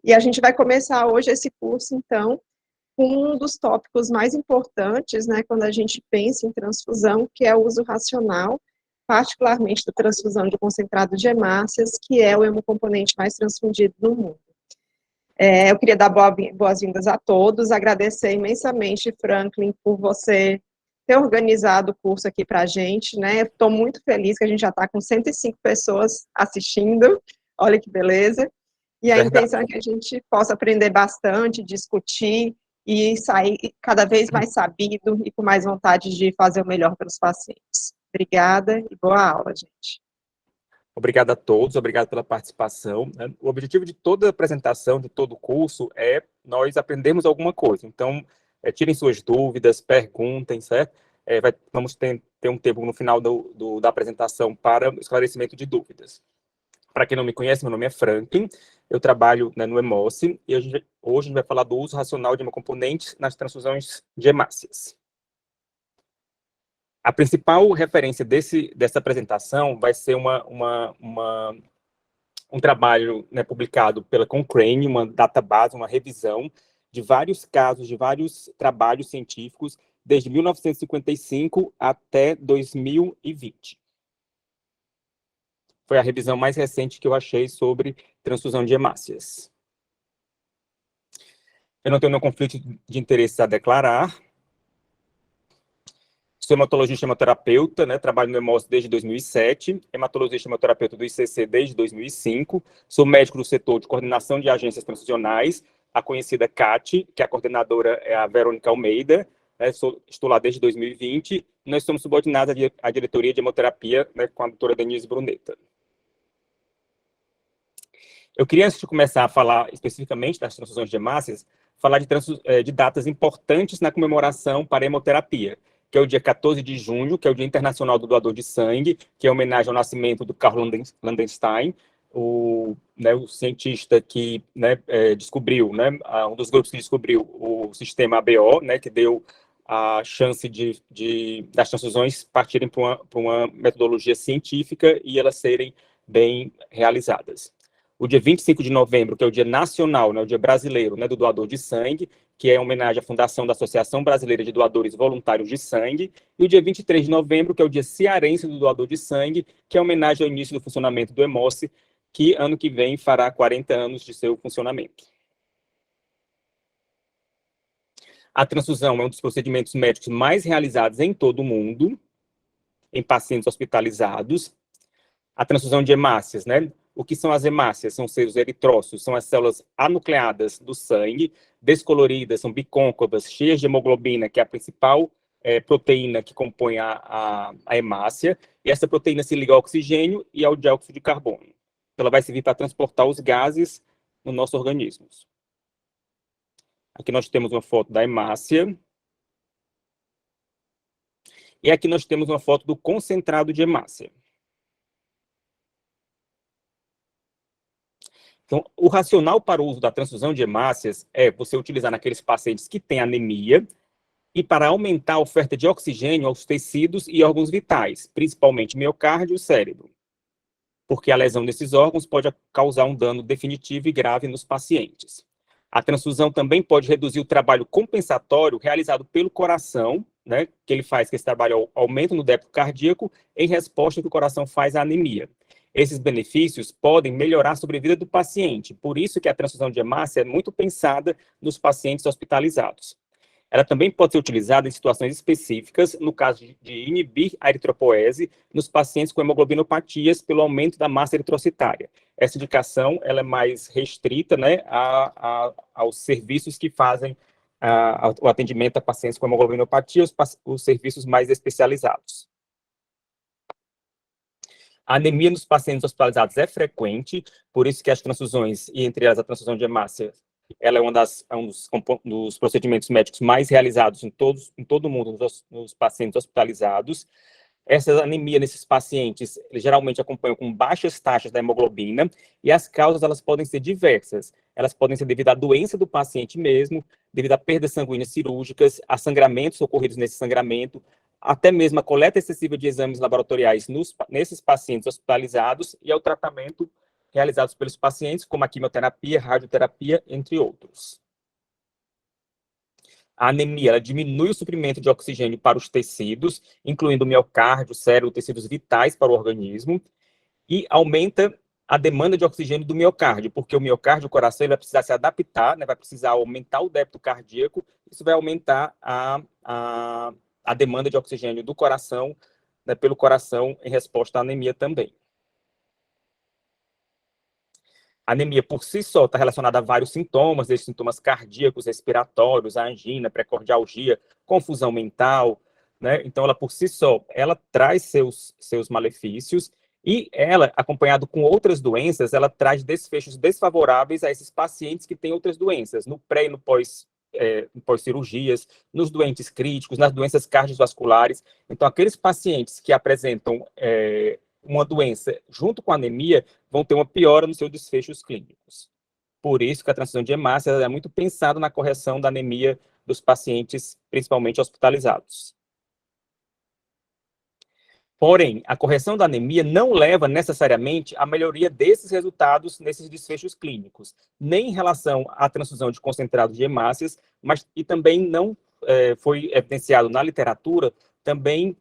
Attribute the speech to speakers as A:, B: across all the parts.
A: E a gente vai começar hoje esse curso, então, com um dos tópicos mais importantes, né, quando a gente pensa em transfusão, que é o uso racional, particularmente da transfusão de concentrado de hemácias, que é o hemocomponente mais transfundido no mundo. Eu queria dar boas-vindas a todos, agradecer imensamente, Franklin, por você ter organizado o curso aqui para a gente, né? Estou muito feliz que a gente já está com 105 pessoas assistindo, olha que beleza. E a intenção é que a gente possa aprender bastante, discutir e sair cada vez mais sabido e com mais vontade de fazer o melhor pelos pacientes. Obrigada e boa aula, gente.
B: Obrigado a todos, obrigado pela participação. O objetivo de toda a apresentação, de todo o curso, é nós aprendermos alguma coisa. Então, tirem suas dúvidas, perguntem, certo? Vamos ter um tempo no final da apresentação para esclarecimento de dúvidas. Para quem não me conhece, meu nome é Franklin, eu trabalho, né, no Hemoce, e hoje a gente vai falar do uso racional de hemocomponentes nas transfusões de hemácias. A principal referência dessa apresentação vai ser um trabalho, né, publicado pela Cochrane, uma database, uma revisão de vários casos, de vários trabalhos científicos, desde 1955 até 2020. Foi a revisão mais recente que eu achei sobre transfusão de hemácias. Eu não tenho nenhum conflito de interesse a declarar. Sou hematologista e hemoterapeuta, né? Trabalho no Hemoce desde 2007, hematologista e hemoterapeuta do ICC desde 2005, sou médico do setor de coordenação de agências transfusionais, a conhecida CAT, que a coordenadora é a Verônica Almeida, né? Estou lá desde 2020, e nós somos subordinados à diretoria de hemoterapia, né, com a doutora Denise Brunetta. Eu queria, antes de começar a falar especificamente das transfusões de hemácias, falar de datas importantes na comemoração para a hemoterapia, que é o dia 14 de junho, que é o Dia Internacional do Doador de Sangue, que é homenagem ao nascimento do Karl Landenstein, o cientista que, né, descobriu, né, um dos grupos que descobriu o sistema ABO, né, que deu a chance das transfusões partirem para uma metodologia científica e elas serem bem realizadas. O dia 25 de novembro, que é o Dia Nacional, né, o Dia Brasileiro, né, do Doador de Sangue, que é em homenagem à fundação da Associação Brasileira de Doadores Voluntários de Sangue, e o dia 23 de novembro, que é o Dia Cearense do Doador de Sangue, que é em homenagem ao início do funcionamento do Hemoce, que ano que vem fará 40 anos de seu funcionamento. A transfusão é um dos procedimentos médicos mais realizados em todo o mundo, em pacientes hospitalizados. A transfusão de hemácias, né? O que são as hemácias? São os eritrócitos, são as células anucleadas do sangue, descoloridas, são bicôncavas, cheias de hemoglobina, que é a principal proteína que compõe a hemácia, e essa proteína se liga ao oxigênio e ao dióxido de carbono. Ela vai servir para transportar os gases no nosso organismo. Aqui nós temos uma foto da hemácia. E aqui nós temos uma foto do concentrado de hemácia. Então, o racional para o uso da transfusão de hemácias é você utilizar naqueles pacientes que têm anemia e para aumentar a oferta de oxigênio aos tecidos e órgãos vitais, principalmente miocárdio e cérebro, porque a lesão desses órgãos pode causar um dano definitivo e grave nos pacientes. A transfusão também pode reduzir o trabalho compensatório realizado pelo coração, né, que ele faz, que esse trabalho aumenta no débito cardíaco em resposta ao que o coração faz à anemia. Esses benefícios podem melhorar a sobrevida do paciente, por isso que a transfusão de hemácia é muito pensada nos pacientes hospitalizados. Ela também pode ser utilizada em situações específicas, no caso de inibir a eritropoese nos pacientes com hemoglobinopatias pelo aumento da massa eritrocitária. Essa indicação ela é mais restrita, né, aos serviços que fazem o atendimento a pacientes com hemoglobinopatia, os serviços mais especializados. A anemia nos pacientes hospitalizados é frequente, por isso que as transfusões, e entre elas a transfusão de hemácia, ela é um dos procedimentos médicos mais realizados em todo o mundo nos pacientes hospitalizados. Essa anemia nesses pacientes geralmente acompanham com baixas taxas da hemoglobina, e as causas elas podem ser diversas. Elas podem ser devido à doença do paciente mesmo, devido a perdas sanguíneas cirúrgicas, a sangramentos ocorridos nesse sangramento, até mesmo a coleta excessiva de exames laboratoriais nesses pacientes hospitalizados e ao tratamento realizados pelos pacientes, como a quimioterapia, radioterapia, entre outros. A anemia ela diminui o suprimento de oxigênio para os tecidos, incluindo o miocárdio, cérebro, tecidos vitais para o organismo, e aumenta a demanda de oxigênio do miocárdio, porque o miocárdio, o coração, ele vai precisar se adaptar, né, vai precisar aumentar o débito cardíaco, isso vai aumentar a demanda de oxigênio do coração, né, pelo coração, em resposta à anemia também. A anemia, por si só, está relacionada a vários sintomas, desde sintomas cardíacos, respiratórios, angina, precordialgia, confusão mental, né? Então, ela, por si só, ela traz seus malefícios e ela, acompanhado com outras doenças, ela traz desfechos desfavoráveis a esses pacientes que têm outras doenças, no pré e no pós-cirurgias, nos doentes críticos, nas doenças cardiovasculares. Então, aqueles pacientes que apresentam uma doença junto com a anemia vão ter uma piora nos seus desfechos clínicos. Por isso que a transfusão de hemácia é muito pensada na correção da anemia dos pacientes, principalmente hospitalizados. Porém, a correção da anemia não leva necessariamente à melhoria desses resultados nesses desfechos clínicos, nem em relação à transfusão de concentrado de hemácias, mas e também não foi evidenciado na literatura também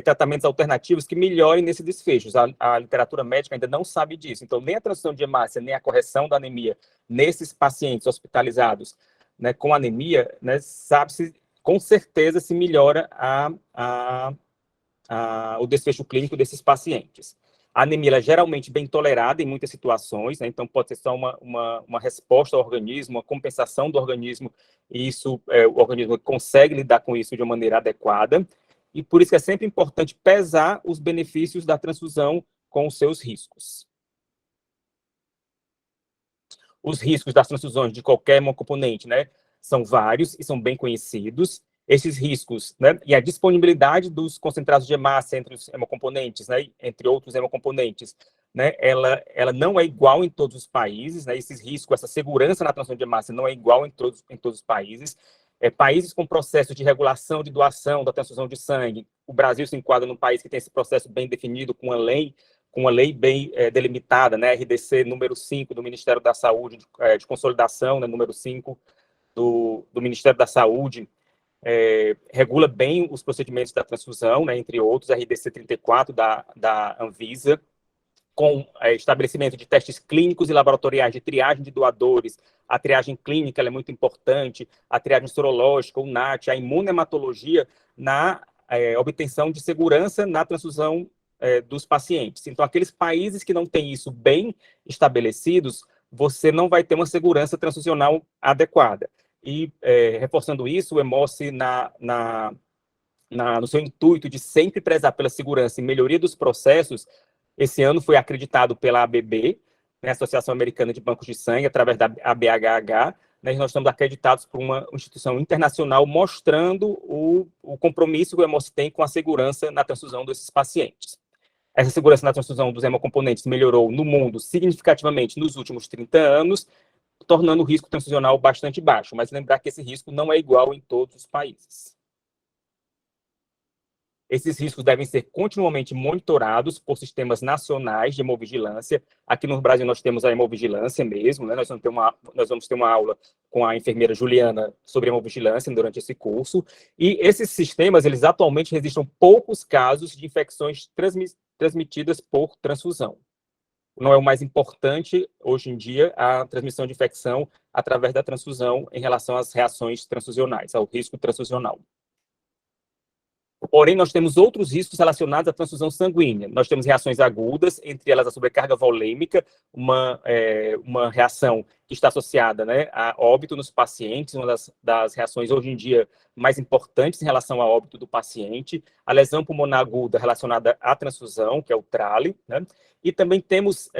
B: tratamentos alternativos que melhorem nesses desfechos. A literatura médica ainda não sabe disso. Então, nem a transfusão de hemácia, nem a correção da anemia nesses pacientes hospitalizados, né, com anemia, né, sabe-se com certeza se melhora o desfecho clínico desses pacientes. A anemia é geralmente bem tolerada em muitas situações, né? Então pode ser só uma resposta ao organismo, uma compensação do organismo, e isso, o organismo consegue lidar com isso de uma maneira adequada, e por isso que é sempre importante pesar os benefícios da transfusão com os seus riscos. Os riscos das transfusões de qualquer hemocomponente, né, são vários e são bem conhecidos. Esses riscos, né, e a disponibilidade dos concentrados de hemácia entre os hemocomponentes, né, entre outros hemocomponentes, né, ela não é igual em todos os países, né, esses riscos, essa segurança na transfusão de hemácia não é igual em todos os países. Países com processo de regulação de doação da transfusão de sangue, o Brasil se enquadra num país que tem esse processo bem definido, com uma lei bem delimitada, né, RDC número 5 do Ministério da Saúde, de consolidação, né, número 5 do Ministério da Saúde, regula bem os procedimentos da transfusão, né, entre outros, RDC 34 da Anvisa, com estabelecimento de testes clínicos e laboratoriais de triagem de doadores. A triagem clínica é muito importante, a triagem sorológica, o NAT, a imunematologia na obtenção de segurança na transfusão dos pacientes. Então, aqueles países que não têm isso bem estabelecidos, você não vai ter uma segurança transfusional adequada. E, reforçando isso, o Hemoce, no seu intuito de sempre prezar pela segurança e melhoria dos processos, esse ano foi acreditado pela ABB, né, Associação Americana de Bancos de Sangue, através da ABHH, né, nós estamos acreditados por uma instituição internacional mostrando o compromisso que o Hemoce tem com a segurança na transfusão desses pacientes. Essa segurança na transfusão dos hemocomponentes melhorou no mundo significativamente nos últimos 30 anos, tornando o risco transfusional bastante baixo, mas lembrar que esse risco não é igual em todos os países. Esses riscos devem ser continuamente monitorados por sistemas nacionais de hemovigilância. Aqui no Brasil nós temos a hemovigilância mesmo, né? Nós vamos ter uma aula com a enfermeira Juliana sobre hemovigilância durante esse curso. E esses sistemas, eles atualmente registram poucos casos de infecções transmitidas por transfusão. Não é o mais importante, hoje em dia, a transmissão de infecção através da transfusão em relação às reações transfusionais, ao risco transfusional. Porém, nós temos outros riscos relacionados à transfusão sanguínea. Nós temos reações agudas, entre elas a sobrecarga volêmica, uma reação que está associada, né, a óbito nos pacientes, uma das reações hoje em dia mais importantes em relação ao óbito do paciente, a lesão pulmonar aguda relacionada à transfusão, que é o TRALE, né, e também temos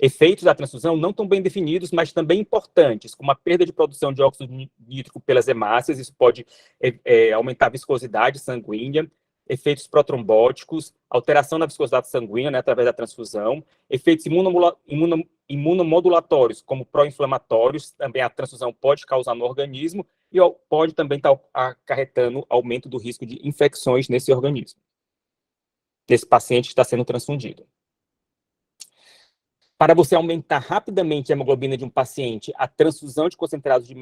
B: efeitos da transfusão não tão bem definidos, mas também importantes, como a perda de produção de óxido nítrico pelas hemácias, isso pode aumentar a viscosidade sanguínea, efeitos protrombóticos, alteração na viscosidade sanguínea, né, através da transfusão, efeitos imunomodulatórios, como pró-inflamatórios, também a transfusão pode causar no organismo, e pode também estar acarretando aumento do risco de infecções nesse organismo. desse paciente que está sendo transfundido. Para você aumentar rapidamente a hemoglobina de um paciente, a transfusão de concentrados de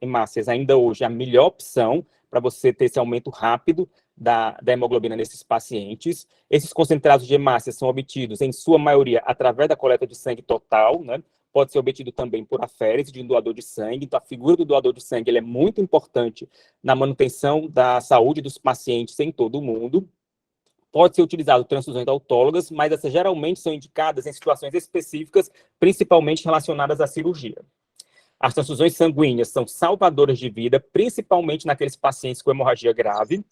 B: hemácias ainda hoje é a melhor opção para você ter esse aumento rápido da hemoglobina nesses pacientes. Esses concentrados de hemácias são obtidos, em sua maioria, através da coleta de sangue total, né? Pode ser obtido também por aférese de um doador de sangue. Então, a figura do doador de sangue ele é muito importante na manutenção da saúde dos pacientes em todo o mundo. Pode ser utilizado transfusões autólogas, mas essas geralmente são indicadas em situações específicas, principalmente relacionadas à cirurgia. As transfusões sanguíneas são salvadoras de vida, principalmente naqueles pacientes com hemorragia grave.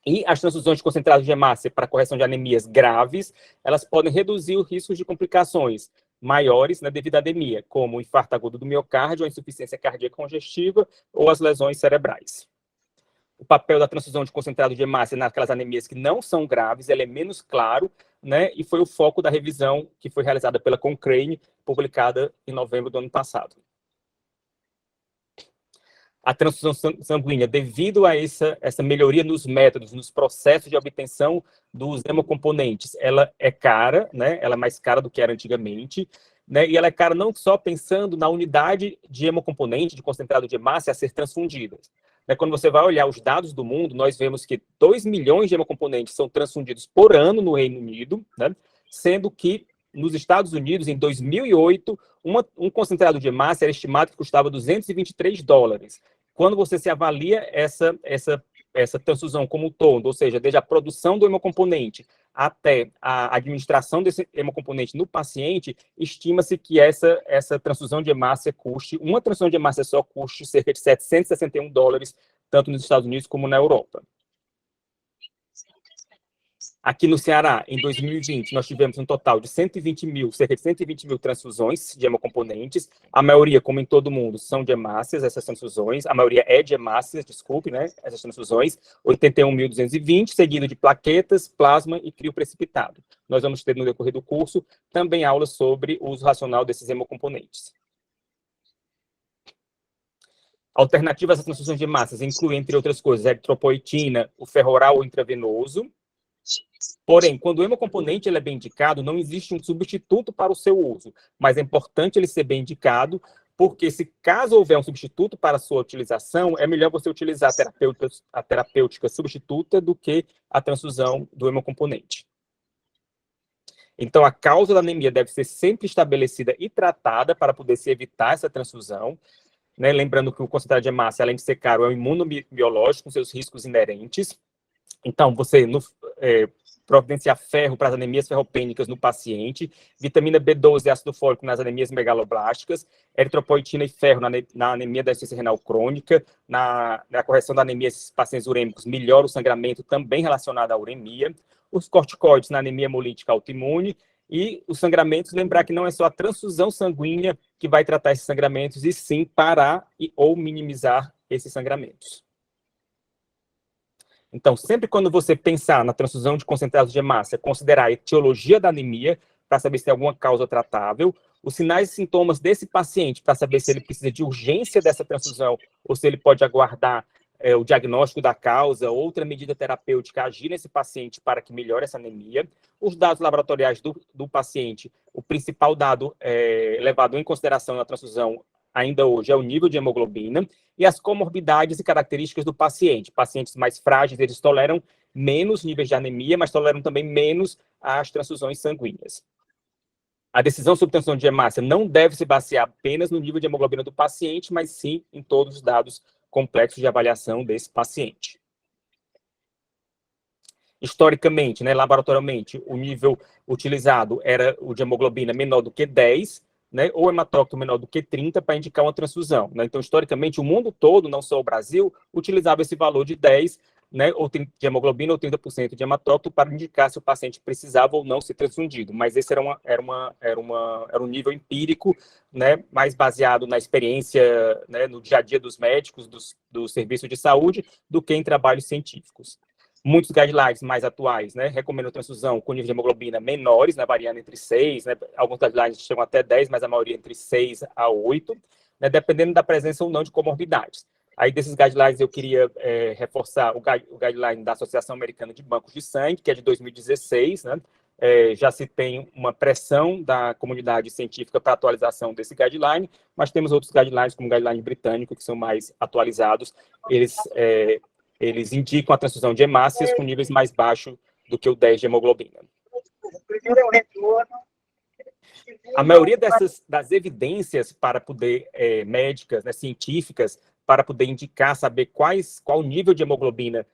B: E as transfusões de concentrados de hemácia para correção de anemias graves, elas podem reduzir o risco de complicações maiores, né, devido à anemia, como o infarto agudo do miocárdio, a insuficiência cardíaca congestiva ou as lesões cerebrais. O papel da transfusão de concentrado de hemácia naquelas anemias que não são graves, ele é menos claro, né, e foi o foco da revisão que foi realizada pela Cochrane, publicada em novembro do ano passado. A transfusão sanguínea, devido a essa melhoria nos métodos, nos processos de obtenção dos hemocomponentes, ela é cara, né, ela é mais cara do que era antigamente, né, e ela é cara não só pensando na unidade de hemocomponente, de concentrado de hemácia a ser transfundida. Quando você vai olhar os dados do mundo, nós vemos que 2 milhões de hemocomponentes são transfundidos por ano no Reino Unido, né? Sendo que nos Estados Unidos, em 2008, um concentrado de hemácia era estimado que custava $223. Quando você se avalia essa transfusão como um todo, ou seja, desde a produção do hemocomponente até a administração desse hemocomponente no paciente, estima-se que essa transfusão de hemácia custe, uma transfusão de hemácia só custe cerca de $761, tanto nos Estados Unidos como na Europa. Aqui no Ceará, em 2020, nós tivemos um total de cerca de 120 mil transfusões de hemocomponentes. A maioria, como em todo mundo, são de hemácias, essas transfusões. A maioria é de hemácias, desculpe, né? Essas transfusões. 81.220, seguido de plaquetas, plasma e crioprecipitado. Nós vamos ter, no decorrer do curso, também aulas sobre o uso racional desses hemocomponentes. Alternativas às transfusões de hemácias incluem, entre outras coisas, a eritropoetina, o ferro oral ou intravenoso. Porém, quando o hemocomponente ele é bem indicado, não existe um substituto para o seu uso, mas é importante ele ser bem indicado, porque se caso houver um substituto para a sua utilização, é melhor você utilizar a terapêutica substituta do que a transfusão do hemocomponente. Então, a causa da anemia deve ser sempre estabelecida e tratada para poder se evitar essa transfusão, né? Lembrando que o concentrado de hemácia, além de ser caro, é um imunobiológico com seus riscos inerentes. Então, você providenciar ferro para as anemias ferropênicas no paciente, vitamina B12 e ácido fólico nas anemias megaloblásticas, eritropoetina e ferro na anemia da insuficiência renal crônica, na correção da anemia desses pacientes urêmicos, melhora o sangramento também relacionado à uremia, os corticoides na anemia hemolítica autoimune, e os sangramentos, lembrar que não é só a transfusão sanguínea que vai tratar esses sangramentos, e sim parar ou minimizar esses sangramentos. Então, sempre quando você pensar na transfusão de concentrados de hemácia, considerar a etiologia da anemia, para saber se tem alguma causa tratável, os sinais e sintomas desse paciente, para saber se ele precisa de urgência dessa transfusão, ou se ele pode aguardar o diagnóstico da causa, outra medida terapêutica agir nesse paciente para que melhore essa anemia, os dados laboratoriais do paciente, o principal dado levado em consideração na transfusão ainda hoje é o nível de hemoglobina, e as comorbidades e características do paciente. Pacientes mais frágeis, eles toleram menos níveis de anemia, mas toleram também menos as transfusões sanguíneas. A decisão sobre transfusão de hemácia não deve se basear apenas no nível de hemoglobina do paciente, mas sim em todos os dados complexos de avaliação desse paciente. Historicamente, né, laboratorialmente, o nível utilizado era o de hemoglobina menor do que 10, né, ou hematócrito menor do que 30 para indicar uma transfusão. Né? Então, historicamente, o mundo todo, não só o Brasil, utilizava esse valor de 10, né, ou de hemoglobina ou 30% de hematócrito para indicar se o paciente precisava ou não ser transfundido. Mas esse era um nível empírico, né, mais baseado na experiência, né, no dia a dia dos médicos, dos serviços de saúde, do que em trabalhos científicos. Muitos guidelines mais atuais, né, recomendam transfusão com nível de hemoglobina menores, né, variando entre 6, né, alguns guidelines chegam até 10, mas a maioria entre 6 a 8, né, dependendo da presença ou não de comorbidades. Aí, desses guidelines, eu queria reforçar o guideline da Associação Americana de Bancos de Sangue, que é de 2016, né? Já se tem uma pressão da comunidade científica para atualização desse guideline, mas temos outros guidelines, como o guideline britânico, que são mais atualizados. Eles indicam a transfusão de hemácias com níveis mais baixos do que o 10 de hemoglobina. A maioria das evidências para poder, médicas, né, científicas, para poder indicar, saber qual o nível de hemoglobina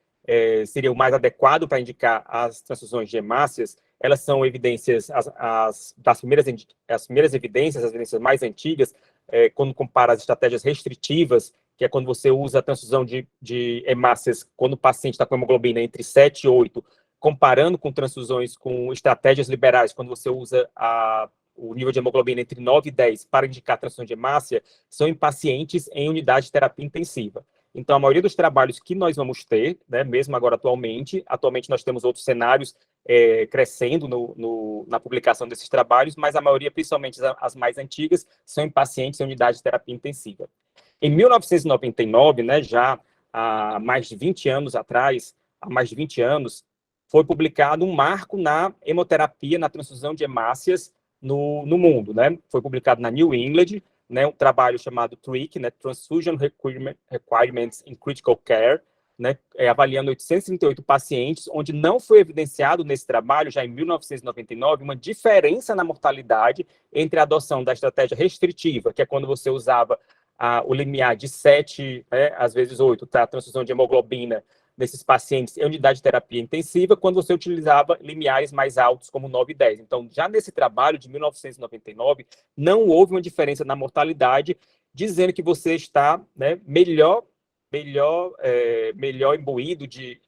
B: seria o mais adequado para indicar as transfusões de hemácias, elas são evidências, as primeiras evidências, as evidências mais antigas, quando compara as estratégias restritivas, que é quando você usa a transfusão de hemácias quando o paciente está com hemoglobina entre 7 e 8, comparando com transfusões com estratégias liberais, quando você usa o nível de hemoglobina entre 9 e 10 para indicar transfusão de hemácia, são em pacientes em unidade de terapia intensiva. Então, a maioria dos trabalhos que nós vamos ter, né, mesmo agora atualmente nós temos outros cenários crescendo na publicação desses trabalhos, mas a maioria, principalmente as mais antigas, são em pacientes em unidade de terapia intensiva. Em 1999, né, já há mais de 20 anos atrás, foi publicado um marco na hemoterapia, na transfusão de hemácias no mundo, né? Foi publicado na New England, né, um trabalho chamado TRIC, né, Transfusion Requirements in Critical Care, né, avaliando 838 pacientes, onde não foi evidenciado nesse trabalho, já em 1999, uma diferença na mortalidade entre a adoção da estratégia restritiva, que é quando você usava o limiar de 7, né, às vezes 8, tá, a transfusão de hemoglobina nesses pacientes em unidade de terapia intensiva, quando você utilizava limiares mais altos, como 9 e 10. Então, já nesse trabalho de 1999, não houve uma diferença na mortalidade, dizendo que você está, né, melhor imbuído de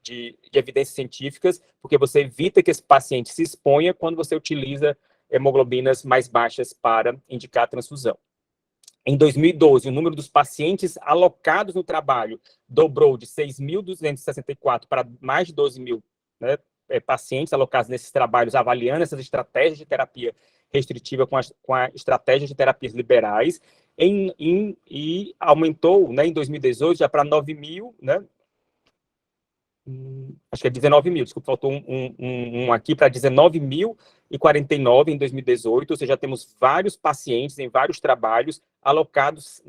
B: evidências científicas, porque você evita que esse paciente se exponha quando você utiliza hemoglobinas mais baixas para indicar a transfusão. Em 2012, o número dos pacientes alocados no trabalho dobrou de 6.264 para mais de 12.000, né, pacientes alocados nesses trabalhos, avaliando essas estratégias de terapia restritiva com a estratégia de terapias liberais, e aumentou, né, em 2018 já para 9.000, né, acho que é 19.000, desculpa, faltou um aqui, para 19.049 em 2018, ou seja, temos vários pacientes em vários trabalhos alocados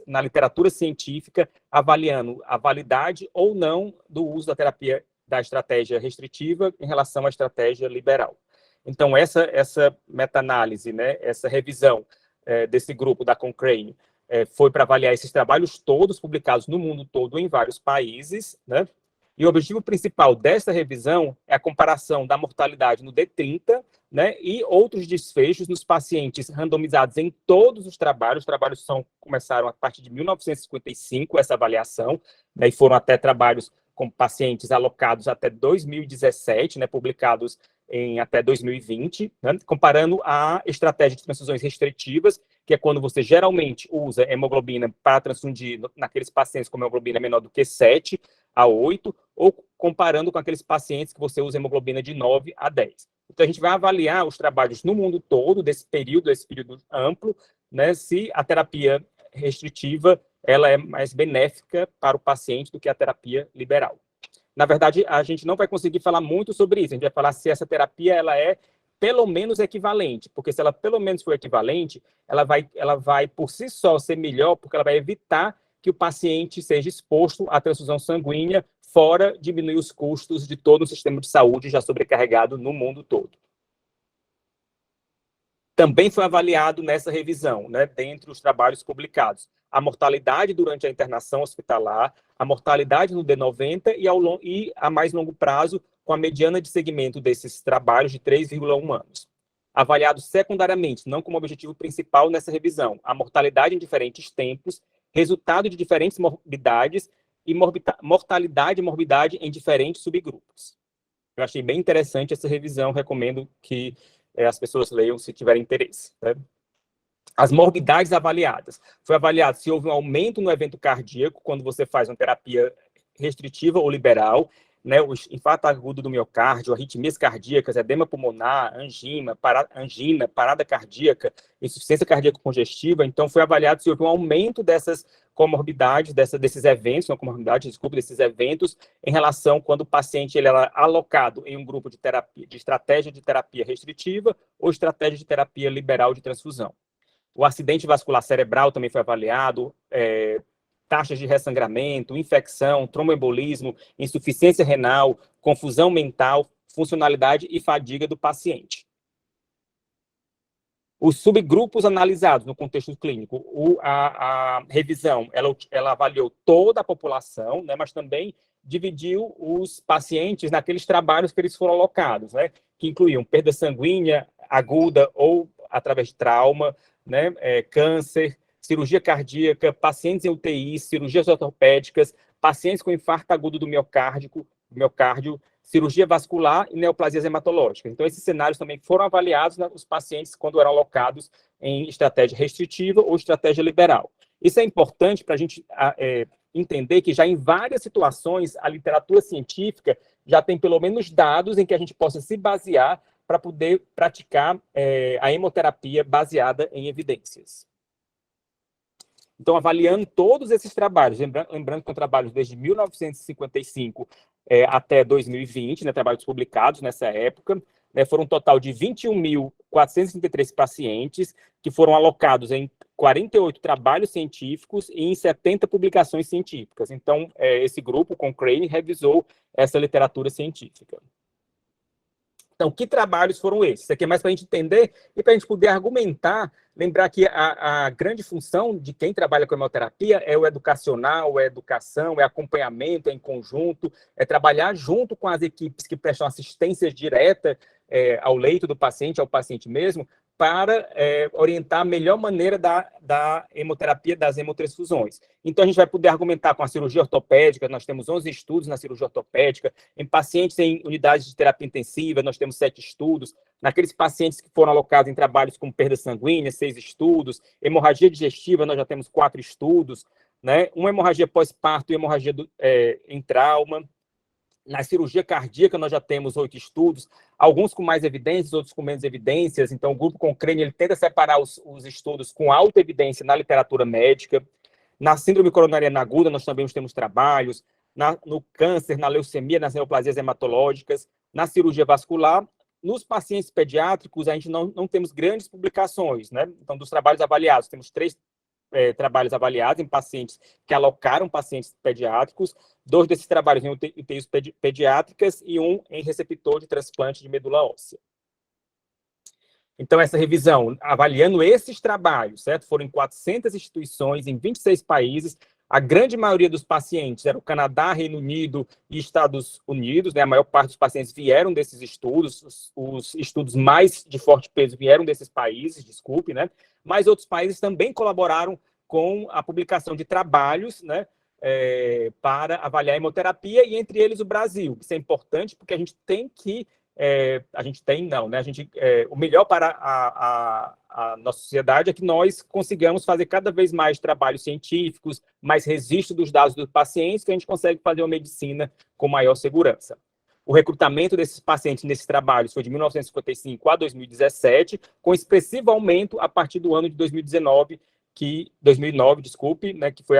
B: na literatura científica, avaliando a validade ou não do uso da terapia da estratégia restritiva em relação à estratégia liberal. Então, essa meta-análise, né, essa revisão desse grupo da Cochrane, foi para avaliar esses trabalhos todos publicados no mundo todo em vários países, né? E o objetivo principal dessa revisão é a comparação da mortalidade no D30, né, e outros desfechos nos pacientes randomizados em todos os trabalhos. Os trabalhos começaram a partir de 1955, essa avaliação, né, e foram até trabalhos com pacientes alocados até 2017, né, publicados em até 2020, né, comparando a estratégia de transfusões restritivas, que é quando você geralmente usa hemoglobina para transfundir naqueles pacientes com hemoglobina menor do que 7 a 8, ou comparando com aqueles pacientes que você usa hemoglobina de 9 a 10. Então, a gente vai avaliar os trabalhos no mundo todo, desse período amplo, né, se a terapia restritiva ela é mais benéfica para o paciente do que a terapia liberal. Na verdade, a gente não vai conseguir falar muito sobre isso, a gente vai falar se essa terapia ela é pelo menos equivalente, porque se ela pelo menos for equivalente, ela vai por si só ser melhor, porque ela vai evitar que o paciente seja exposto à transfusão sanguínea, fora diminuir os custos de todo o sistema de saúde já sobrecarregado no mundo todo. Também foi avaliado nessa revisão, né, dentre os trabalhos publicados, a mortalidade durante a internação hospitalar, a mortalidade no D90 e a mais longo prazo, com a mediana de segmento desses trabalhos de 3,1 anos. Avaliado secundariamente, não como objetivo principal nessa revisão, a mortalidade em diferentes tempos, resultado de diferentes morbidades e mortalidade e morbidade em diferentes subgrupos. Eu achei bem interessante essa revisão, recomendo que as pessoas leiam se tiverem interesse, né? As morbidades avaliadas. Foi avaliado se houve um aumento no evento cardíaco quando você faz uma terapia restritiva ou liberal. né, o infarto agudo do miocárdio, arritmias cardíacas, edema pulmonar, angina, parada cardíaca, insuficiência cardíaca congestiva. Então, foi avaliado se houve um aumento dessas comorbidades, desses eventos, não comorbidades, desculpa, desses eventos, em relação quando o paciente ele era alocado em um grupo de terapia, de estratégia de terapia restritiva ou estratégia de terapia liberal de transfusão. O acidente vascular cerebral também foi avaliado, taxas de ressangramento, infecção, tromboembolismo, insuficiência renal, confusão mental, funcionalidade e fadiga do paciente. Os subgrupos analisados no contexto clínico, a revisão, ela avaliou toda a população, né, mas também dividiu os pacientes naqueles trabalhos que eles foram alocados, né, que incluíam perda sanguínea aguda ou através de trauma, né, câncer, cirurgia cardíaca, pacientes em UTI, cirurgias ortopédicas, pacientes com infarto agudo do miocárdio, cirurgia vascular e neoplasias hematológicas. Então, esses cenários também foram avaliados nos pacientes quando eram alocados em estratégia restritiva ou estratégia liberal. Isso é importante para a gente entender que já em várias situações a literatura científica já tem pelo menos dados em que a gente possa se basear para poder praticar a hemoterapia baseada em evidências. Então, avaliando todos esses trabalhos, lembrando que são trabalhos desde 1955 até 2020, né, trabalhos publicados nessa época, né, foram um total de 21.433 pacientes que foram alocados em 48 trabalhos científicos e em 70 publicações científicas. Então, esse grupo, Cochrane, revisou essa literatura científica. Então, que trabalhos foram esses? Isso aqui é mais para a gente entender e para a gente poder argumentar, lembrar que a grande função de quem trabalha com hemoterapia é o educacional, é educação, é acompanhamento, é em conjunto, é trabalhar junto com as equipes que prestam assistência direta ao leito do paciente, ao paciente mesmo, para orientar a melhor maneira da hemoterapia, das hemotransfusões. Então, a gente vai poder argumentar com a cirurgia ortopédica, nós temos 11 estudos na cirurgia ortopédica, em pacientes em unidades de terapia intensiva, nós temos 7 estudos, naqueles pacientes que foram alocados em trabalhos com perda sanguínea, 6 estudos, hemorragia digestiva, nós já temos 4 estudos, né? Uma hemorragia pós-parto e hemorragia em trauma. Na cirurgia cardíaca, nós já temos 8 estudos, alguns com mais evidências, outros com menos evidências. Então, o grupo Cochrane ele tenta separar os estudos com alta evidência na literatura médica. Na síndrome coronariana aguda, nós também temos trabalhos. No câncer, na leucemia, nas neoplasias hematológicas. Na cirurgia vascular. Nos pacientes pediátricos, a gente não temos grandes publicações, né? Então, dos trabalhos avaliados, temos 3 trabalhos avaliados em pacientes que alocaram pacientes pediátricos, 2 desses trabalhos em UTIs pediátricas e 1 em receptor de transplante de medula óssea. Então, essa revisão, avaliando esses trabalhos, certo? Foram em 400 instituições, em 26 países, a grande maioria dos pacientes era o Canadá, Reino Unido e Estados Unidos, né? A maior parte dos pacientes vieram desses estudos, os estudos mais de forte peso vieram desses países, desculpe, né? Mas outros países também colaboraram com a publicação de trabalhos, né? Para avaliar a hemoterapia, e entre eles o Brasil. Isso é importante porque a gente tem que o melhor para a nossa sociedade é que nós consigamos fazer cada vez mais trabalhos científicos, mais registro dos dados dos pacientes, que a gente consegue fazer uma medicina com maior segurança. O recrutamento desses pacientes nesses trabalhos foi de 1955 a 2017, com expressivo aumento a partir do ano de 2009, que foi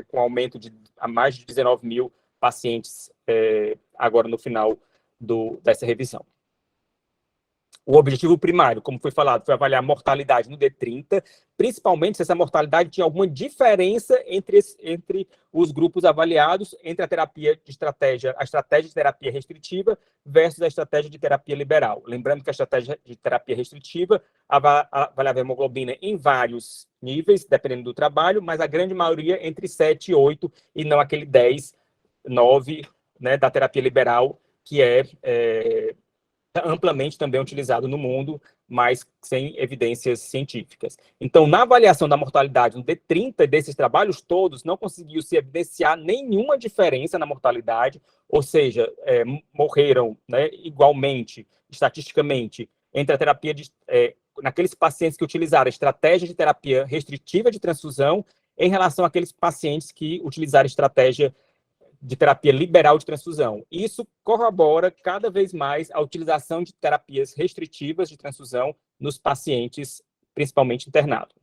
B: com aumento de mais de 19 mil pacientes agora no final dessa revisão. O objetivo primário, como foi falado, foi avaliar a mortalidade no D30, principalmente se essa mortalidade tinha alguma diferença entre os grupos avaliados, entre a estratégia de terapia restritiva versus a estratégia de terapia liberal. Lembrando que a estratégia de terapia restritiva avaliava a hemoglobina em vários níveis, dependendo do trabalho, mas a grande maioria entre 7 e 8, e não aquele 10, 9, né, da terapia liberal, que é amplamente também utilizado no mundo, mas sem evidências científicas. Então, na avaliação da mortalidade no D30 desses trabalhos todos, não conseguiu se evidenciar nenhuma diferença na mortalidade, ou seja, morreram, né, igualmente, estatisticamente, entre a terapia naqueles pacientes que utilizaram a estratégia de terapia restritiva de transfusão em relação àqueles pacientes que utilizaram estratégia de terapia liberal de transfusão. Isso corrobora cada vez mais a utilização de terapias restritivas de transfusão nos pacientes, principalmente internados.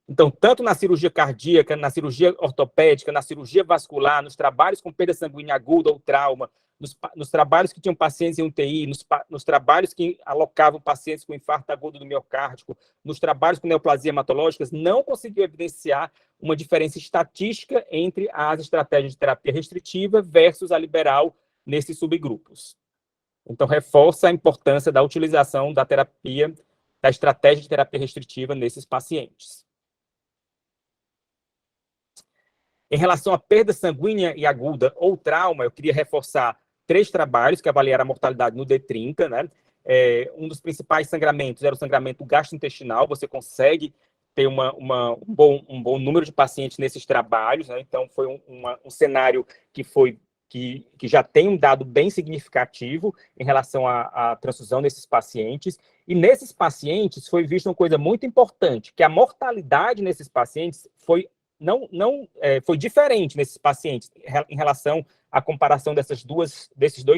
B: Então, tanto na cirurgia cardíaca, na cirurgia ortopédica, na cirurgia vascular, nos trabalhos com perda sanguínea aguda ou trauma, nos trabalhos que tinham pacientes em UTI, nos trabalhos que alocavam pacientes com infarto agudo do miocárdio, nos trabalhos com neoplasia hematológicas, não conseguiu evidenciar uma diferença estatística entre as estratégias de terapia restritiva versus a liberal nesses subgrupos. Então, reforça a importância da utilização da terapia, da estratégia de terapia restritiva nesses pacientes. Em relação à perda sanguínea e aguda ou trauma, eu queria reforçar 3 trabalhos que avaliaram a mortalidade no D30, né? Um dos principais sangramentos era o sangramento gastrointestinal. Você consegue ter um bom número de pacientes nesses trabalhos, né? Então, foi um cenário que já tem um dado bem significativo em relação à transfusão desses pacientes. E nesses pacientes foi vista uma coisa muito importante, que a mortalidade nesses pacientes foi diferente nesses pacientes em relação à comparação desses 2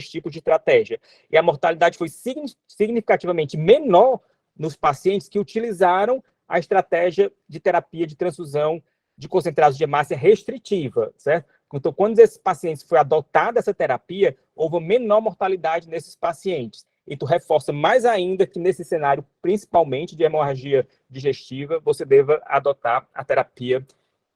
B: tipos de estratégia. E a mortalidade foi significativamente menor nos pacientes que utilizaram a estratégia de terapia de transfusão de concentrados de hemácia restritiva, certo? Então, quando esses pacientes foi adotada essa terapia, houve menor mortalidade nesses pacientes. E tu reforça mais ainda que nesse cenário, principalmente de hemorragia digestiva, você deva adotar a terapia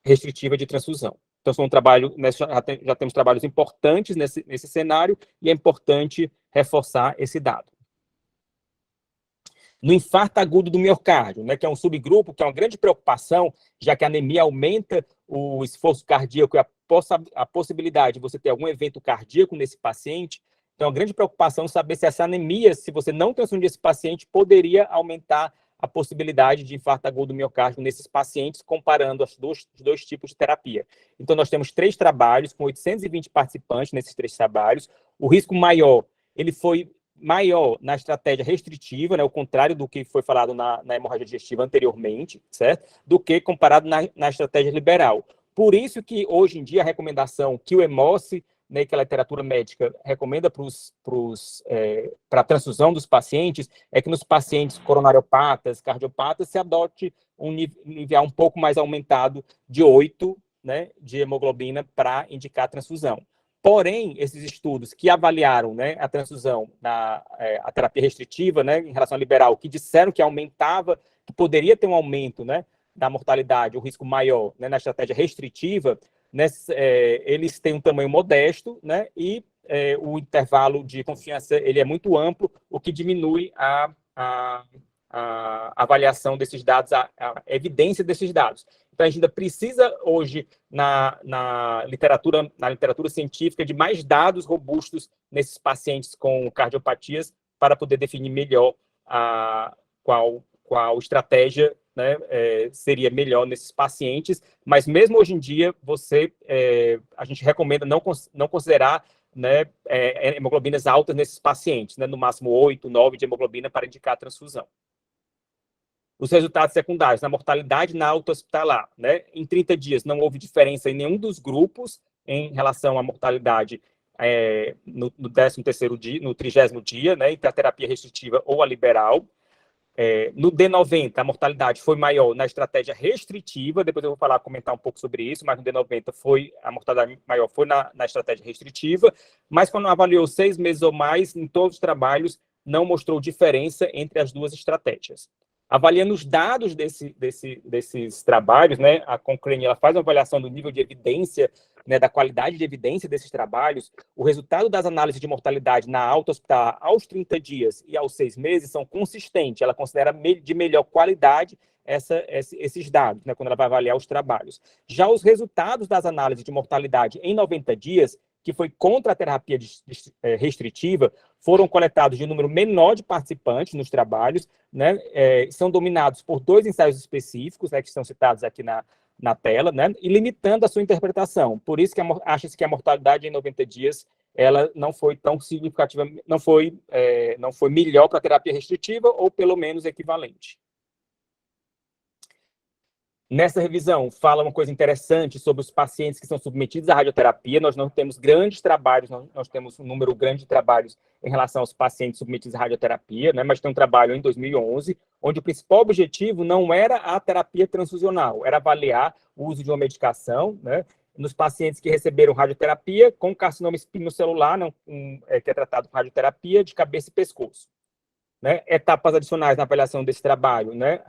B: restritiva de transfusão. Então, já temos trabalhos importantes nesse cenário e é importante reforçar esse dado. No infarto agudo do miocárdio, né, que é um subgrupo, que é uma grande preocupação, já que a anemia aumenta o esforço cardíaco e a possibilidade de você ter algum evento cardíaco nesse paciente. Então, é uma grande preocupação saber se essa anemia, se você não transfundir esse paciente, poderia aumentar a possibilidade de infarto agudo do miocárdio nesses pacientes, comparando os dois tipos de terapia. Então, nós temos 3 trabalhos, com 820 participantes nesses 3 trabalhos. O risco maior, ele foi maior na estratégia restritiva, né, o contrário do que foi falado na hemorragia digestiva anteriormente, certo? Do que comparado na estratégia liberal. Por isso que, hoje em dia, a recomendação que o EMOSS, né, que a literatura médica recomenda para a transfusão dos pacientes, é que nos pacientes coronariopatas, cardiopatas, se adote um nível um pouco mais aumentado de 8, né, de hemoglobina para indicar a transfusão. Porém, esses estudos que avaliaram, né, a transfusão, a terapia restritiva, né, em relação à liberal, que disseram que aumentava, que poderia ter um aumento, né, da mortalidade, o risco maior, né, na estratégia restritiva, né, eles têm um tamanho modesto, né, e o intervalo de confiança ele é muito amplo, o que diminui a avaliação desses dados, a evidência desses dados. Então, a gente ainda precisa hoje, na literatura científica, de mais dados robustos nesses pacientes com cardiopatias para poder definir melhor qual estratégia, né, seria melhor nesses pacientes, mas mesmo hoje em dia, a gente recomenda não considerar, né, hemoglobinas altas nesses pacientes, né, no máximo 8, 9 de hemoglobina para indicar a transfusão. Os resultados secundários, na mortalidade na alta hospitalar, né, em 30 dias não houve diferença em nenhum dos grupos em relação à mortalidade no 13º dia, no 30º dia, né, entre a terapia restritiva ou a liberal. No D90, a mortalidade foi maior na estratégia restritiva, depois eu vou comentar um pouco sobre isso, mas no D90 a mortalidade maior foi na estratégia restritiva, mas quando avaliou 6 meses ou mais, em todos os trabalhos, não mostrou diferença entre as duas estratégias. Avaliando os dados desses trabalhos, né, a Cochrane ela faz uma avaliação do nível de evidência, né, da qualidade de evidência desses trabalhos. O resultado das análises de mortalidade na alta hospitalar aos 30 dias e aos 6 meses são consistentes. Ela considera de melhor qualidade esses dados, né, quando ela vai avaliar os trabalhos. Já os resultados das análises de mortalidade em 90 dias, que foi contra a terapia restritiva, foram coletados de um número menor de participantes nos trabalhos, né, são dominados por 2 ensaios específicos, né, que estão citados aqui na tela, né, e limitando a sua interpretação. Por isso que acha-se que a mortalidade em 90 dias ela não foi tão significativa, não foi melhor para a terapia restritiva, ou pelo menos equivalente. Nessa revisão, fala uma coisa interessante sobre os pacientes que são submetidos à radioterapia. Nós não temos grandes trabalhos, nós temos um número grande de trabalhos em relação aos pacientes submetidos à radioterapia, né? Mas tem um trabalho em 2011, onde o principal objetivo não era a terapia transfusional, era avaliar o uso de uma medicação, né, nos pacientes que receberam radioterapia com carcinoma espinocelular, que é tratado com radioterapia de cabeça e pescoço. Né? Etapas adicionais na avaliação desse trabalho, né,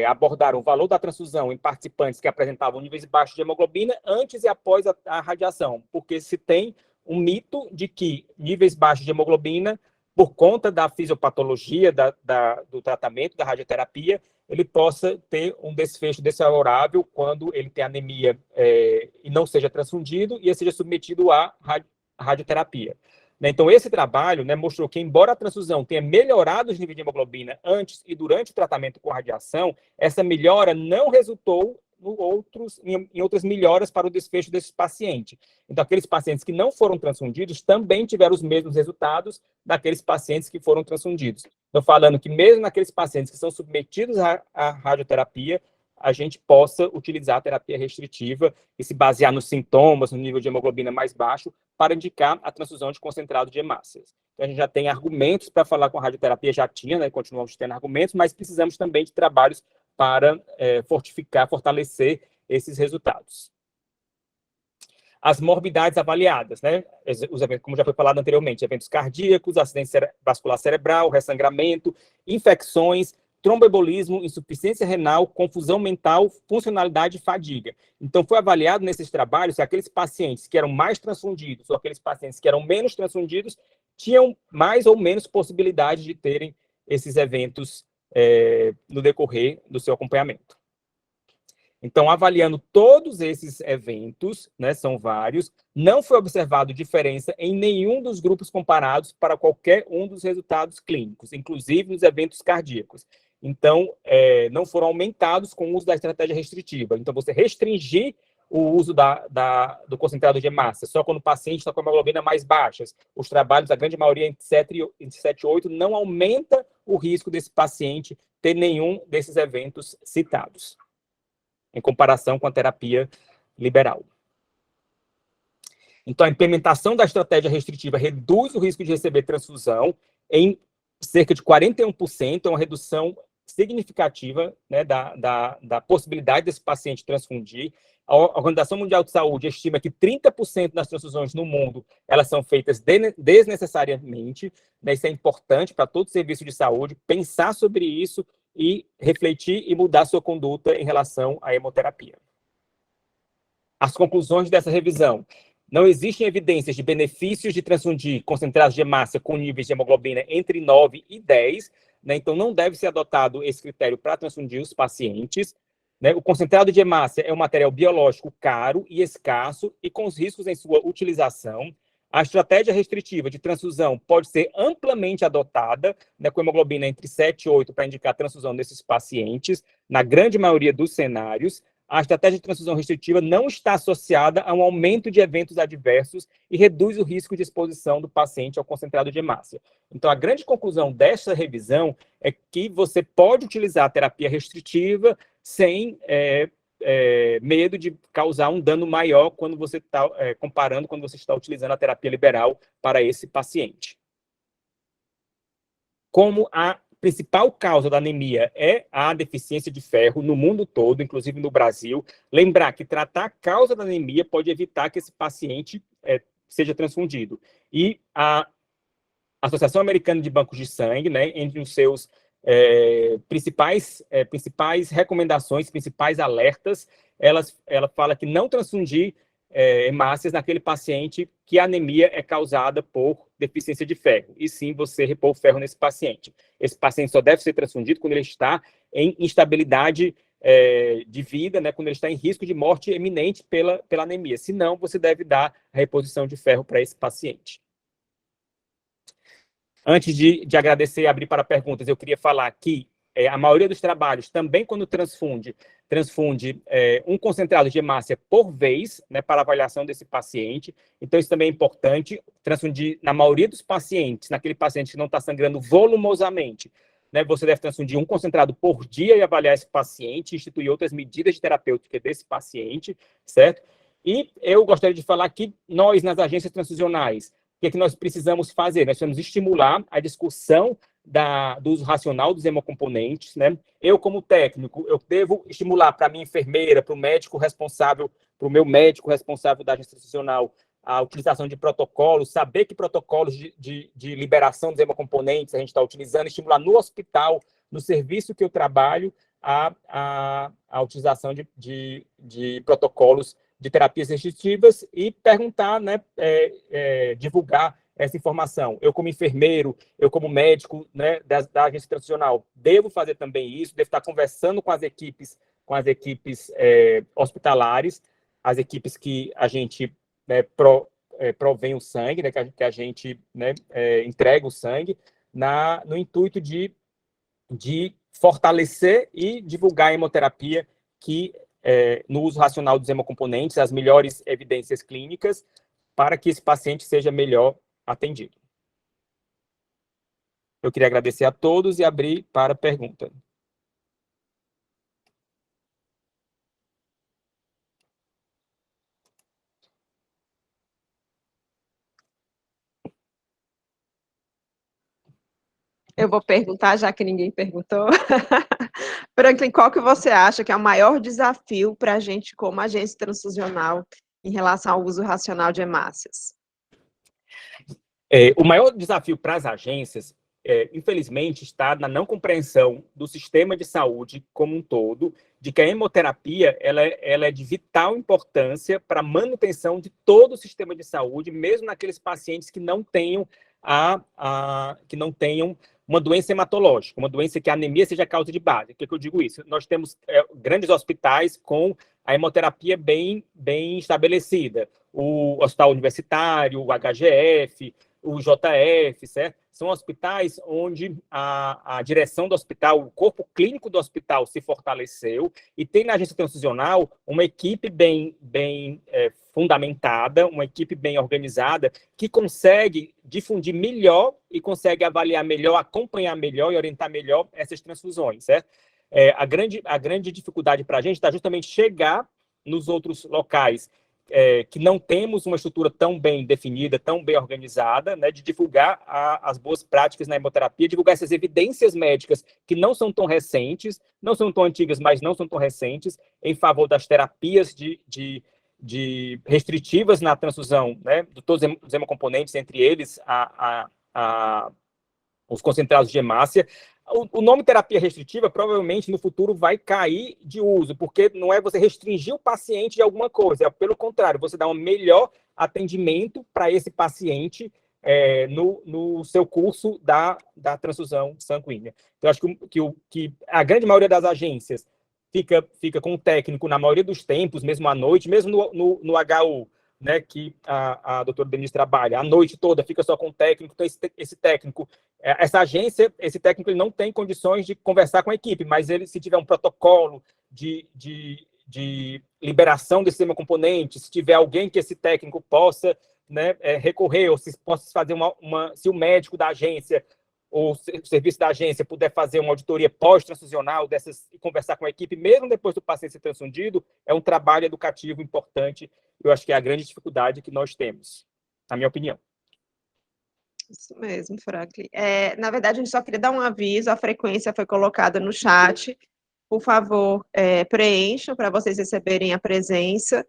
B: abordaram o valor da transfusão em participantes que apresentavam níveis baixos de hemoglobina antes e após a radiação, porque se tem um mito de que níveis baixos de hemoglobina, por conta da fisiopatologia do tratamento da radioterapia, ele possa ter um desfecho desfavorável quando ele tem anemia e não seja transfundido e seja submetido à radioterapia. Então, esse trabalho, né, mostrou que, embora a transfusão tenha melhorado os níveis de hemoglobina antes e durante o tratamento com radiação, essa melhora não resultou em outras melhoras para o desfecho desses pacientes. Então, aqueles pacientes que não foram transfundidos também tiveram os mesmos resultados daqueles pacientes que foram transfundidos. Estou falando que mesmo naqueles pacientes que são submetidos à radioterapia, a gente possa utilizar a terapia restritiva e se basear nos sintomas, no nível de hemoglobina mais baixo, para indicar a transfusão de concentrado de hemácias. Então, a gente já tem argumentos para falar com a radioterapia, já tinha, né, continuamos tendo argumentos, mas precisamos também de trabalhos para fortalecer esses resultados. As morbidades avaliadas, né, os eventos, como já foi falado anteriormente, eventos cardíacos, acidente vascular cerebral, ressangramento, infecções, tromboembolismo, insuficiência renal, confusão mental, funcionalidade e fadiga. Então, foi avaliado nesses trabalhos se aqueles pacientes que eram mais transfundidos ou aqueles pacientes que eram menos transfundidos tinham mais ou menos possibilidade de terem esses eventos no decorrer do seu acompanhamento. Então, avaliando todos esses eventos, né, são vários, não foi observado diferença em nenhum dos grupos comparados para qualquer um dos resultados clínicos, inclusive nos eventos cardíacos. Então, não foram aumentados com o uso da estratégia restritiva. Então, você restringir o uso do concentrado de hemácia só quando o paciente está com a hemoglobina mais baixas. Os trabalhos, a grande maioria, entre 7 e 8, não aumenta o risco desse paciente ter nenhum desses eventos citados, em comparação com a terapia liberal. Então, a implementação da estratégia restritiva reduz o risco de receber transfusão em cerca de 41%, é uma redução significativa, né, da possibilidade desse paciente transfundir. A Organização Mundial de Saúde estima que 30% das transfusões no mundo elas são feitas desnecessariamente, né? Isso é importante para todo serviço de saúde, pensar sobre isso e refletir e mudar sua conduta em relação à hemoterapia. As conclusões dessa revisão. Não existem evidências de benefícios de transfundir concentrados de hemácia com níveis de hemoglobina entre 9 e 10, né? Então não deve ser adotado esse critério para transfundir os pacientes, né? O concentrado de hemácia é um material biológico caro e escasso e com os riscos em sua utilização. A estratégia restritiva de transfusão pode ser amplamente adotada, né, com hemoglobina entre 7 e 8 para indicar transfusão desses pacientes, na grande maioria dos cenários. A estratégia de transfusão restritiva não está associada a um aumento de eventos adversos e reduz o risco de exposição do paciente ao concentrado de hemácia. Então, a grande conclusão dessa revisão é que você pode utilizar a terapia restritiva sem medo de causar um dano maior quando você está comparando quando você está utilizando a terapia liberal para esse paciente. Como a principal causa da anemia é a deficiência de ferro no mundo todo, inclusive no Brasil, lembrar que tratar a causa da anemia pode evitar que esse paciente seja transfundido. E a Associação Americana de Bancos de Sangue, né, entre os seus principais recomendações, principais alertas, ela fala que não transfundir hemácias naquele paciente que a anemia é causada por deficiência de ferro, e sim você repor o ferro nesse paciente. Esse paciente só deve ser transfundido quando ele está em instabilidade de vida, né, quando ele está em risco de morte iminente pela anemia. Se não, você deve dar a reposição de ferro para esse paciente. Antes de agradecer e abrir para perguntas, eu queria falar que a maioria dos trabalhos, também quando transfunde um concentrado de hemácia por vez, né, para avaliação desse paciente. Então, isso também é importante, transfundir na maioria dos pacientes, naquele paciente que não está sangrando volumosamente, né? Você deve transfundir um concentrado por dia e avaliar esse paciente, instituir outras medidas de terapêutica desse paciente, certo? E eu gostaria de falar que nós, nas agências transfusionais, o que é que nós precisamos fazer? Nós precisamos estimular a discussão do uso racional dos hemocomponentes, né? Eu, como técnico, eu devo estimular para a minha enfermeira, para o médico responsável, para o meu médico responsável da agência transfusional, a utilização de protocolos, saber que protocolos de liberação dos hemocomponentes a gente está utilizando, estimular no hospital, no serviço que eu trabalho, a utilização de protocolos de terapias restritivas e perguntar, né, divulgar essa informação. Eu, como enfermeiro, eu, como médico, né, da agência transfusional, devo fazer também isso, devo estar conversando com as equipes hospitalares, as equipes que a gente, né, provém o sangue, né, que a gente, né, entrega o sangue, no intuito de fortalecer e divulgar a hemoterapia no uso racional dos hemocomponentes, as melhores evidências clínicas, para que esse paciente seja melhor atendido. Eu queria agradecer a todos e abrir para pergunta.
A: Eu vou perguntar, já que ninguém perguntou. Franklin, qual que você acha que é o maior desafio para a gente, como agência transfusional, em relação ao uso racional de hemácias?
B: O maior desafio para as agências, infelizmente, está na não compreensão do sistema de saúde como um todo, de que a hemoterapia ela é de vital importância para a manutenção de todo o sistema de saúde, mesmo naqueles pacientes que não tenham uma doença hematológica, uma doença que a anemia seja a causa de base. Por que eu digo isso? Nós temos grandes hospitais com a hemoterapia bem estabelecida. O Hospital Universitário, o HGF, o JF, certo? São hospitais onde a direção do hospital, o corpo clínico do hospital se fortaleceu e tem na agência transfusional uma equipe bem fundamentada, uma equipe bem organizada, que consegue difundir melhor e consegue avaliar melhor, acompanhar melhor e orientar melhor essas transfusões, certo? A grande dificuldade para a gente está justamente chegar nos outros locais que não temos uma estrutura tão bem definida, tão bem organizada, né, de divulgar as boas práticas na hemoterapia, divulgar essas evidências médicas que não são tão recentes, não são tão antigas, mas não são tão recentes, em favor das terapias restritivas na transfusão, né, de todos os hemocomponentes, entre eles os concentrados de hemácia. O nome terapia restritiva provavelmente no futuro vai cair de uso, porque não é você restringir o paciente de alguma coisa, é pelo contrário, você dá um melhor atendimento para esse paciente no seu curso da transfusão sanguínea. Então, eu acho que a grande maioria das agências fica com o técnico na maioria dos tempos, mesmo à noite, mesmo no HU, né, que a doutora Denise trabalha, a noite toda fica só com o técnico, então esse técnico, essa agência, esse técnico ele não tem condições de conversar com a equipe, mas ele, se tiver um protocolo de liberação desse hemocomponente, se tiver alguém que esse técnico possa, né, recorrer, ou se possa fazer se o médico da agência ou o serviço da agência puder fazer uma auditoria pós-transfusional e conversar com a equipe, mesmo depois do paciente ser transfundido, é um trabalho educativo importante. Eu acho que é a grande dificuldade que nós temos, na minha opinião.
A: Isso mesmo, Franklin. Na verdade, a gente só queria dar um aviso, a frequência foi colocada no chat. Por favor, preencham para vocês receberem a presença.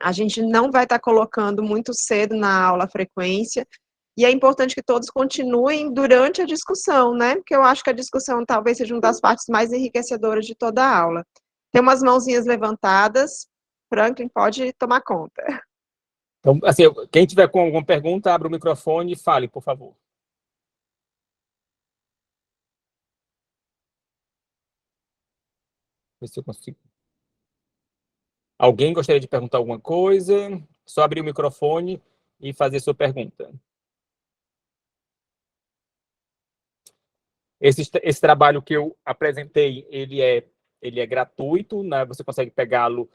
A: A gente não vai estar colocando muito cedo na aula a frequência, e é importante que todos continuem durante a discussão, né? Porque eu acho que a discussão talvez seja uma das partes mais enriquecedoras de toda a aula. Tem umas mãozinhas levantadas. Franklin, pode tomar conta.
B: Então, assim, quem tiver com alguma pergunta, abra o microfone e fale, por favor. Ver se eu consigo. Alguém gostaria de perguntar alguma coisa? Só abrir o microfone e fazer sua pergunta. Esse trabalho que eu apresentei, ele é gratuito, né? Você consegue pegá-lo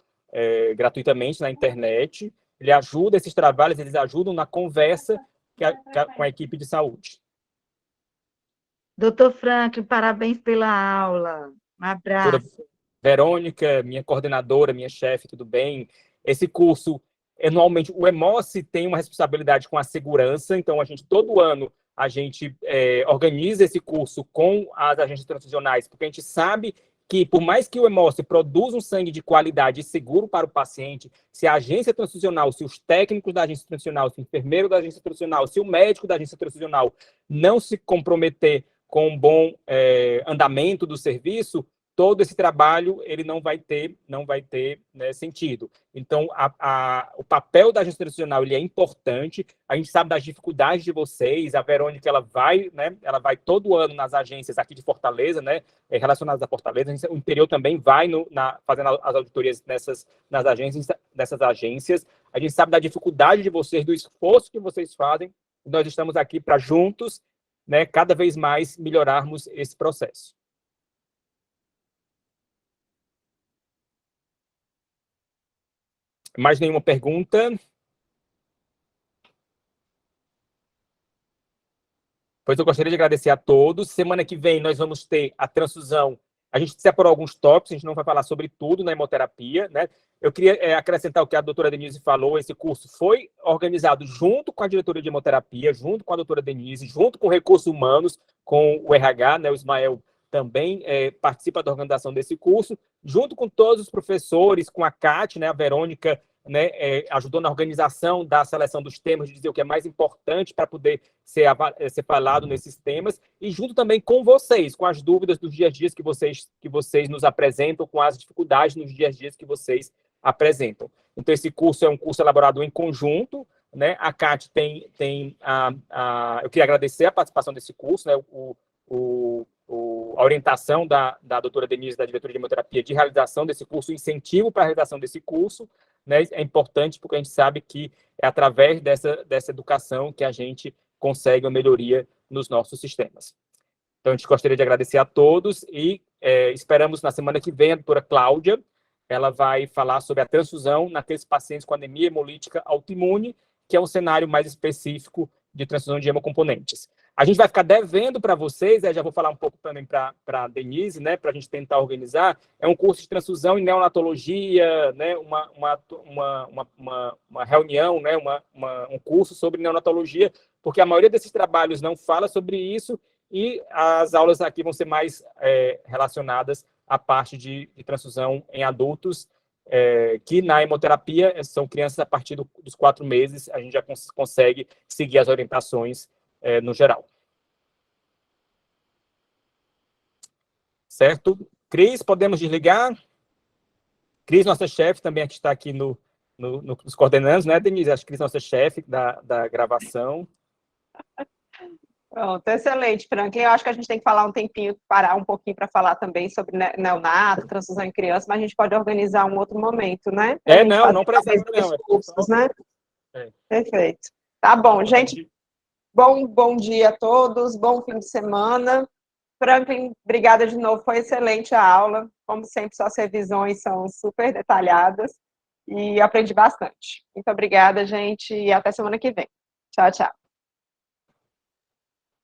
B: gratuitamente na internet. Ele ajuda, esses trabalhos, eles ajudam na conversa com a equipe de saúde.
C: Doutor Franklin, parabéns pela aula. Um
B: Doutora
C: abraço.
B: Verônica, minha coordenadora, minha chefe, tudo bem? Esse curso, anualmente, o EMOSSE tem uma responsabilidade com a segurança, então todo ano, a gente organiza esse curso com as agências transfusionais, porque a gente sabe que, por mais que o EMOSSE produza um sangue de qualidade e seguro para o paciente, se a agência transfusional, se os técnicos da agência transfusional, se o enfermeiro da agência transfusional, se o médico da agência transfusional não se comprometer com um bom andamento do serviço, todo esse trabalho ele não vai ter né, sentido. Então, o papel da agência tradicional ele é importante. A gente sabe das dificuldades de vocês. A Verônica ela vai todo ano nas agências aqui de Fortaleza, né, relacionadas a Fortaleza. O interior também vai fazendo as auditorias nessas agências. A gente sabe da dificuldade de vocês, do esforço que vocês fazem. Nós estamos aqui para juntos, né, cada vez mais melhorarmos esse processo. Mais nenhuma pergunta? Pois eu gostaria de agradecer a todos. Semana que vem nós vamos ter a transfusão. A gente separou alguns tópicos, a gente não vai falar sobre tudo na hemoterapia, né? Eu queria acrescentar o que a doutora Denise falou. Esse curso foi organizado junto com a diretoria de hemoterapia, junto com a doutora Denise, junto com recursos humanos, com o RH, né? O Ismael também participa da organização desse curso, junto com todos os professores, com a Cátia, né? A Verônica, né, ajudou na organização da seleção dos temas, de dizer o que é mais importante para poder ser falado nesses temas, e junto também com vocês, com as dúvidas dos dias a dias que vocês nos apresentam, com as dificuldades nos dias a dias que vocês apresentam. Então, esse curso é um curso elaborado em conjunto, né? A Cátia eu queria agradecer a participação desse curso, né? A orientação da doutora Denise, da diretoria de hemoterapia, de realização desse curso, o incentivo para a realização desse curso, né, é importante porque a gente sabe que é através dessa educação que a gente consegue uma melhoria nos nossos sistemas. Então, a gente gostaria de agradecer a todos e esperamos na semana que vem a doutora Cláudia, ela vai falar sobre a transfusão naqueles pacientes com anemia hemolítica autoimune, que é um cenário mais específico de transfusão de hemocomponentes. A gente vai ficar devendo para vocês, já vou falar um pouco também para a Denise, né, para a gente tentar organizar, é um curso de transfusão em neonatologia, né, uma reunião, né, um curso sobre neonatologia, porque a maioria desses trabalhos não fala sobre isso, e as aulas aqui vão ser mais relacionadas à parte de transfusão em adultos, que na hemoterapia são crianças a partir dos 4 meses, a gente já consegue seguir as orientações no geral. Certo? Cris, podemos desligar? Cris, nossa chefe, também está aqui nos coordenando, né, Denise? Acho que Cris, nossa chefe da gravação.
A: Pronto, excelente, Franklin. Eu acho que a gente tem que falar um tempinho, parar um pouquinho para falar também sobre neonato, transfusão em criança, mas a gente pode organizar um outro momento, né?
B: Não precisa, não.
A: Cursos, né? Perfeito. Tá bom, gente. Bom dia a todos, bom fim de semana. Franklin, obrigada de novo, foi excelente a aula. Como sempre, suas revisões são super detalhadas e aprendi bastante. Muito obrigada, gente, e até semana que vem. Tchau, tchau.